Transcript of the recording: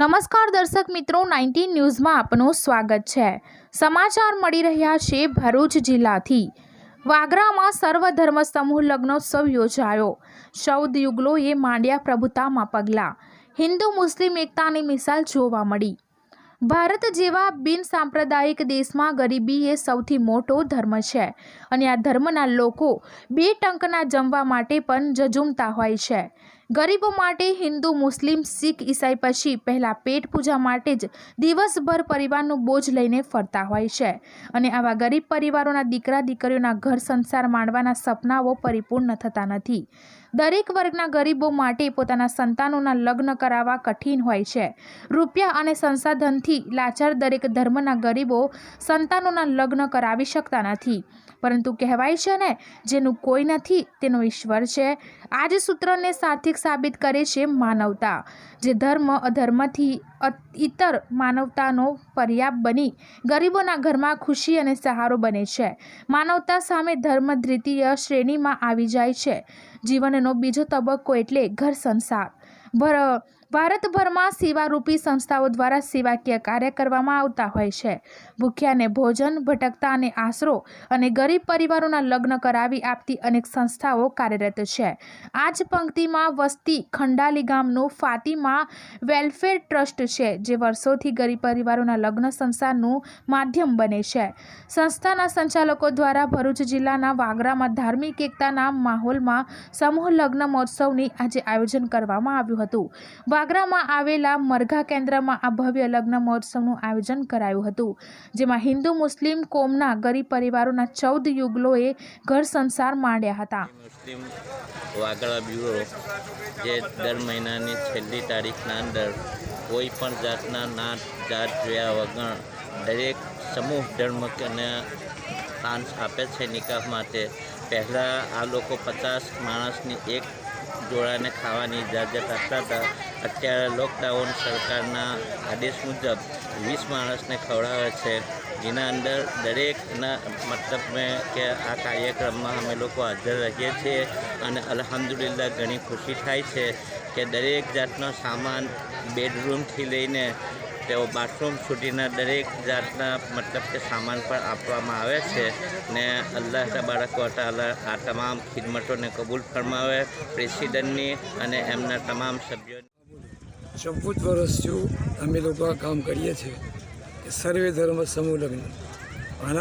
નમસ્કાર દર્શક મિત્રો, 19 ન્યૂઝમાં આપનું સ્વાગત છે। સમાચાર મળી રહ્યા છે ભરૂચ જિલ્લાથી। વાગરામાં સર્વધર્મ સમૂહ લગ્નોત્સવ યોજાયો। 14 યુગલોએ માંડ્યા પ્રભુતામાં પગલાં। હિન્દુ મુસ્લિમ એકતાની મિસાલ જોવા મળી। ભારત જેવા બિનસાંપ્રદાયિક દેશમાં ગરીબી એ સૌથી મોટો ધર્મ છે અને આ ધર્મના લોકો બે ટંકના જમવા માટે પણ ઝઝૂમતા હોય છે। ગરીબો માટે હિન્દુ મુસ્લિમ શીખ ઈસાઈ પછી પહેલા પેટ પૂજા માટે જ દિવસભર પરિવારનું બોજ લઈને ફરતા હોય છે અને આવા ગરીબ પરિવારોના દીકરા દીકરીઓના ઘર સંસાર માંડવાના સપનાઓ પરિપૂર્ણ થતા નથી। દરેક વર્ગના ગરીબો માટે પોતાના સંતાનોના લગ્ન કરાવવા કઠિન હોય છે। રૂપિયા અને સંસાધનથી લાચાર દરેક ધર્મના ગરીબો સંતાનોના લગ્ન કરાવી શકતા નથી, પરંતુ કહેવાય છે ને, જેનું કોઈ નથી તેનો ઈશ્વર છે। આ જ સૂત્રને સાર્થક સાબિત કરે છે માનવતા, જે ધર્મ અધર્મથી ઇતર માનવતાનો પર્યાય બની ગરીબોના ઘરમાં ખુશી અને સહારો બને છે। માનવતા સામે ધર્મ દ્વિતીય શ્રેણીમાં આવી જાય છે। જીવનનો બીજો તબક્કો એટલે ઘર સંસાર। ભારતભરમાં સેવારૂપી સંસ્થાઓ દ્વારા સેવાકીય કાર્ય કરવામાં આવતા હોય છે। ભૂખ્યાને ભોજન, ભટકતાને આશરો અને ગરીબ પરિવારોના લગ્ન કરાવી આપતી અનેક સંસ્થાઓ કાર્યરત છે। આ જ પંક્તિમાં વસતી ખંડાલી ગામનું ફાતિમા વેલફેર ટ્રસ્ટ છે, જે વર્ષોથી ગરીબ પરિવારોના લગ્ન સંસારનું માધ્યમ બને છે। સંસ્થાના સંચાલકો દ્વારા ભરૂચ જિલ્લાના વાગરામાં ધાર્મિક એકતાના માહોલમાં સમૂહ લગ્ન મહોત્સવની આજે આયોજન કરવામાં આવ્યું હતું। વાગરામાં આવેલા મરઘા કેન્દ્રમાં આ ભવ્ય લગ્ન મહોત્સવનું આયોજન કરાયું હતું, જેમાં હિન્દુ મુસ્લિમ કોમના ગરીબ પરિવારોના 14 યુગલોએ ઘર સંસાર માંડ્યા હતા। મુસ્લિમ વાગરા બ્યુરો જે દર મહિનાની છેલ્લી તારીખના અંદર કોઈ પણ જાતના નાત જાત જોયા વગર દરેક સમૂહ ધર્મને ચાન્સ આપે છે નિકાહ માટે। પહેલાં આ લોકો 50 માણસની એક જોડાને ખાવાની ઇજાજત આપતા હતા। અત્યારે લોકડાઉન સરકારના આદેશ મુજબ 20 માણસને ખવડાવે છે, જેના અંદર દરેકના મતલબ મેં કે આ કાર્યક્રમમાં અમે લોકો હાજર રહીએ છીએ અને અલ્હમ્દુલિલ્લાહ ઘણી ખુશી થાય છે કે દરેક જાતનો સામાન બેડરૂમથી લઈને તેઓ બાથરૂમ સુધીના દરેક જાતના મતલબ કે સામાન પણ આપવામાં આવે છે ને અલ્લાહ તબારક વ તઆલા આ તમામ ખિદમતોને કબૂલ ફરમાવે। પ્રેસિડેન્ટની અને એમના તમામ સભ્યોની 14 વર્ષથી અમે લોકો આ કામ કરીએ છીએ કે સર્વે ધર્મ સમૂહ લગ્ન। આના